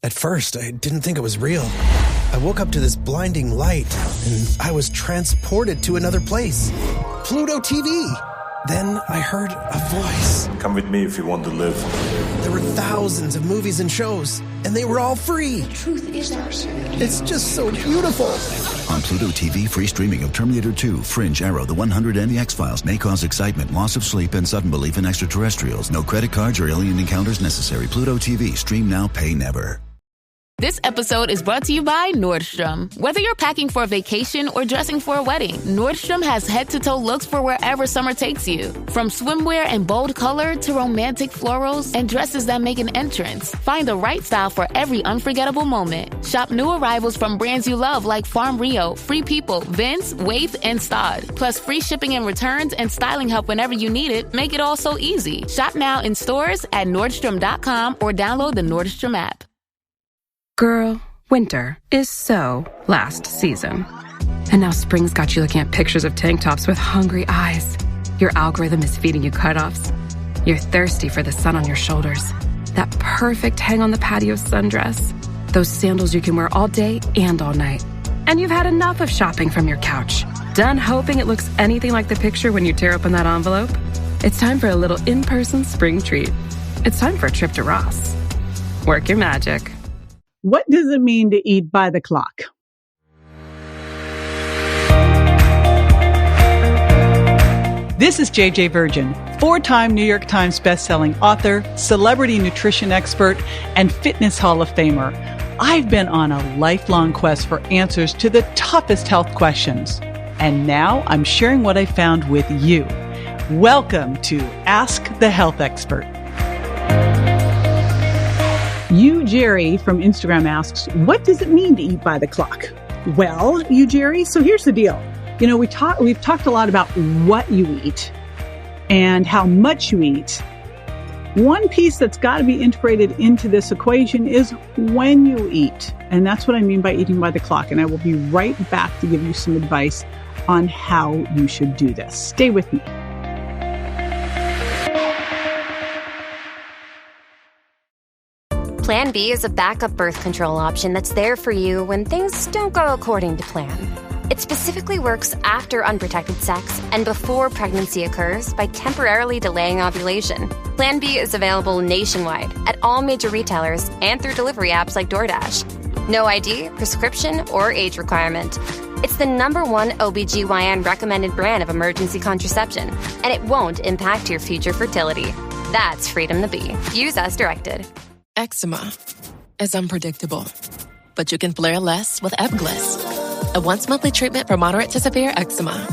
At first, I didn't think it was real. I woke up to this blinding light, and I was transported to another place. Pluto TV! Then I heard a voice. Come with me if you want to live. There were thousands of movies and shows, and they were all free. The truth is ours. It's just so beautiful. On Pluto TV, free streaming of Terminator 2, Fringe, Arrow, The 100, and The X-Files may cause excitement, loss of sleep, and sudden belief in extraterrestrials. No credit cards or alien encounters necessary. Pluto TV. Stream now, pay never. This episode is brought to you by Nordstrom. Whether you're packing for a vacation or dressing for a wedding, Nordstrom has head-to-toe looks for wherever summer takes you. From swimwear and bold color to romantic florals and dresses that make an entrance, find the right style for every unforgettable moment. Shop new arrivals from brands you love like Farm Rio, Free People, Vince, Wait, and Staud. Plus free shipping and returns and styling help whenever you need it make it all so easy. Shop now in stores at Nordstrom.com or download the Nordstrom app. Girl, winter is so last season. And now spring's got you looking at pictures of tank tops with hungry eyes. Your algorithm is feeding you cutoffs. You're thirsty for the sun on your shoulders. That perfect hang on the patio sundress. Those sandals you can wear all day and all night. And you've had enough of shopping from your couch. Done hoping it looks anything like the picture when you tear open that envelope? It's time for a little in-person spring treat. It's time for a trip to Ross. Work your magic. What does it mean to eat by the clock? This is JJ Virgin, 4-time New York Times bestselling author, celebrity nutrition expert, and fitness Hall of Famer. I've been on a lifelong quest for answers to the toughest health questions. And now I'm sharing what I found with you. Welcome to Ask the Health Expert. You, Jerry, from Instagram asks, what does it mean to eat by the clock? Well, you, Jerry, so here's the deal. You know, we've talked a lot about what you eat and how much you eat. One piece that's got to be integrated into this equation is when you eat. And that's what I mean by eating by the clock. And I will be right back to give you some advice on how you should do this. Stay with me. Plan B is a backup birth control option that's there for you when things don't go according to plan. It specifically works after unprotected sex and before pregnancy occurs by temporarily delaying ovulation. Plan B is available nationwide at all major retailers and through delivery apps like DoorDash. No ID, prescription, or age requirement. It's the #1 OBGYN recommended brand of emergency contraception, and it won't impact your future fertility. That's freedom to be. Use as directed. Eczema is unpredictable, but you can flare less with Ebglyss, a once-monthly treatment for moderate to severe eczema.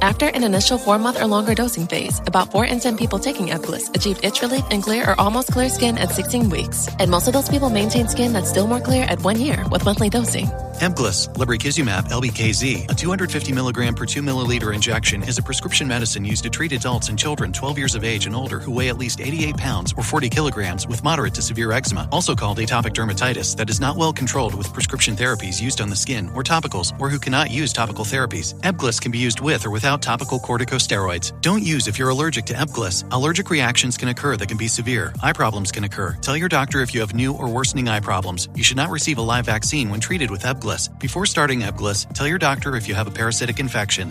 After an initial 4-month or longer dosing phase, about 4 in 10 people taking Ebglyss achieved itch relief and clear or almost clear skin at 16 weeks. And most of those people maintain skin that's still more clear at 1 year with monthly dosing. Ebglyss, lebrikizumab LBKZ, a 250 milligram per 2 milliliter injection, is a prescription medicine used to treat adults and children 12 years of age and older who weigh at least 88 pounds or 40 kilograms with moderate to severe eczema, also called atopic dermatitis, that is not well controlled with prescription therapies used on the skin or topicals, or who cannot use topical therapies. Ebglyss can be used with or without topical corticosteroids. Don't use if you're allergic to Ebglyss. Allergic reactions can occur that can be severe. Eye problems can occur. Tell your doctor if you have new or worsening eye problems. You should not receive a live vaccine when treated with Ebglyss. Before starting Ebglyss, tell your doctor if you have a parasitic infection.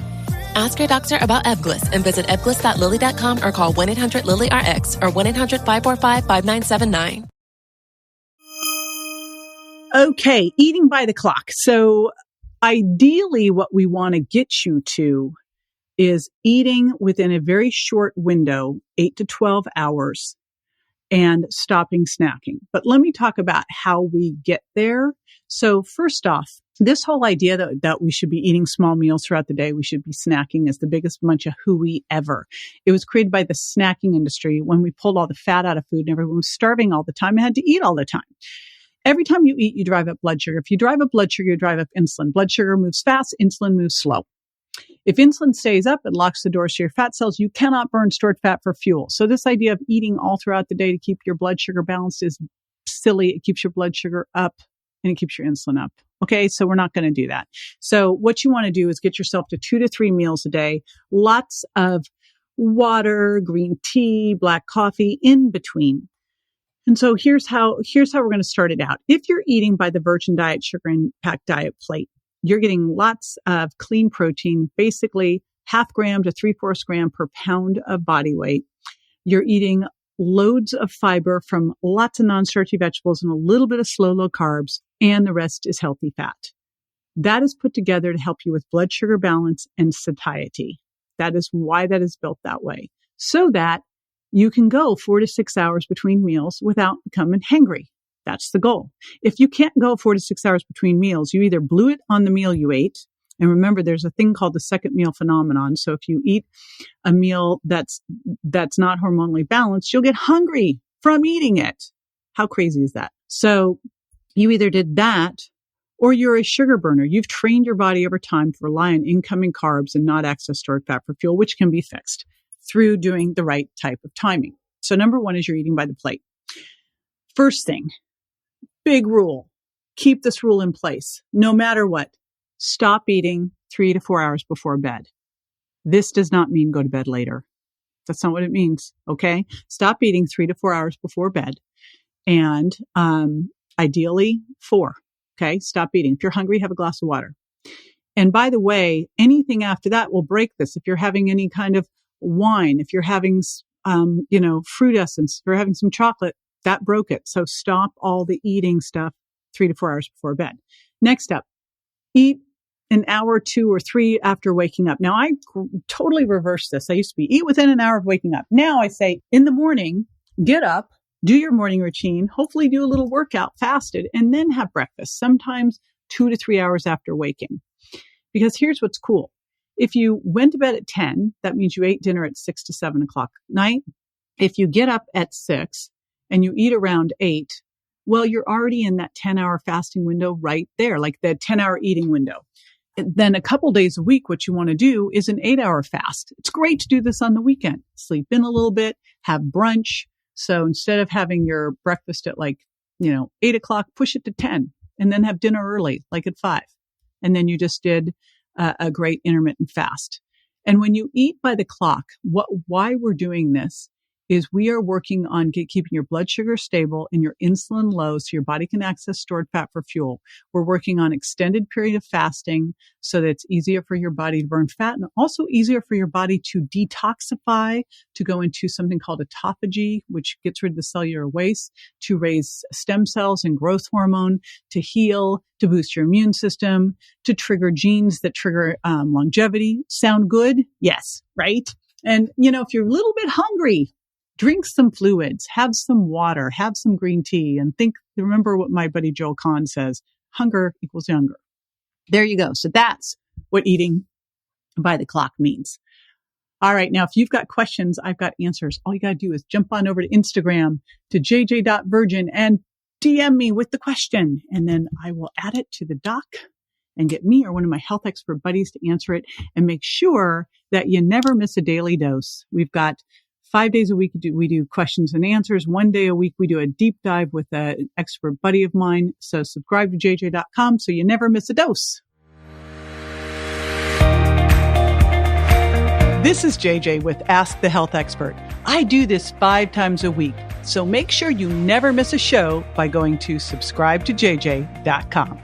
Ask your doctor about Ebglyss and visit ebglyss.lilly.com or call 1-800-LILY-RX or 1-800-545-5979. Okay, eating by the clock. So ideally what we want to get you to is eating within a very short window, 8 to 12 hours, and stopping snacking. But let me talk about how we get there. So first off, this whole idea that we should be eating small meals throughout the day, we should be snacking, is the biggest bunch of hooey ever. It was created by the snacking industry when we pulled all the fat out of food and everyone was starving all the time and had to eat all the time. Every time you eat, you drive up blood sugar. If you drive up blood sugar, you drive up insulin. Blood sugar moves fast, insulin moves slow. If insulin stays up, it locks the doors to your fat cells. You cannot burn stored fat for fuel. So this idea of eating all throughout the day to keep your blood sugar balanced is silly. It keeps your blood sugar up and it keeps your insulin up. Okay, so we're not going to do that. So what you want to do is get yourself to 2 to 3 meals a day, lots of water, green tea, black coffee in between. And so here's how we're going to start it out. If you're eating by the Virgin Diet Sugar Impact Diet plate, you're getting lots of clean protein, basically 0.5 gram to 3/4 gram per pound of body weight. You're eating loads of fiber from lots of non-starchy vegetables and a little bit of low carbs, and the rest is healthy fat. That is put together to help you with blood sugar balance and satiety. That is why that is built that way, so that you can go 4 to 6 hours between meals without becoming hangry. That's the goal. If you can't go 4 to 6 hours between meals, you either blew it on the meal you ate. And remember, there's a thing called the second meal phenomenon. So if you eat a meal that's not hormonally balanced, you'll get hungry from eating it. How crazy is that? So you either did that or you're a sugar burner. You've trained your body over time to rely on incoming carbs and not access stored fat for fuel, which can be fixed through doing the right type of timing. So number one is you're eating by the plate. First thing, big rule, keep this rule in place. No matter what, stop eating 3 to 4 hours before bed. This does not mean go to bed later. That's not what it means. Okay. Stop eating 3 to 4 hours before bed. And, ideally 4. Okay. Stop eating. If you're hungry, have a glass of water. And by the way, anything after that will break this. If you're having any kind of wine, if you're having, fruit essence, if you're having some chocolate, that broke it. So stop all the eating stuff 3 to 4 hours before bed. Next up, eat an hour, 2 or 3 after waking up. Now, I totally reversed this. I used to be eat within an hour of waking up. Now I say in the morning, get up, do your morning routine, hopefully do a little workout, fasted, and then have breakfast, sometimes 2 to 3 hours after waking. Because here's what's cool. If you went to bed at 10, that means you ate dinner at 6 to 7 o'clock at night. If you get up at 6 and you eat around 8, well, you're already in that 10-hour fasting window right there, like the 10-hour eating window. And then a couple days a week, what you want to do is an 8-hour fast. It's great to do this on the weekend. Sleep in a little bit, have brunch. So instead of having your breakfast at 8 o'clock, push it to 10 and then have dinner early, like at 5. And then you just did a great intermittent fast. And when you eat by the clock, why we're doing this is we are working on keeping your blood sugar stable and your insulin low so your body can access stored fat for fuel. We're working on extended period of fasting so that it's easier for your body to burn fat and also easier for your body to detoxify, to go into something called autophagy, which gets rid of the cellular waste, to raise stem cells and growth hormone, to heal, to boost your immune system, to trigger genes that trigger longevity. Sound good? Yes, right? And, if you're a little bit hungry, drink some fluids, have some water, have some green tea, and remember what my buddy Joel Kahn says, hunger equals younger. There you go. So that's what eating by the clock means. All right. Now, if you've got questions, I've got answers. All you got to do is jump on over to Instagram to jj.virgin and DM me with the question. And then I will add it to the doc and get me or one of my health expert buddies to answer it and make sure that you never miss a daily dose. We've got 5 days a week, we do questions and answers. 1 day a week, we do a deep dive with an expert buddy of mine. So subscribe to jj.com so you never miss a dose. This is JJ with Ask the Health Expert. I do this 5 times a week. So make sure you never miss a show by going to subscribe to jj.com.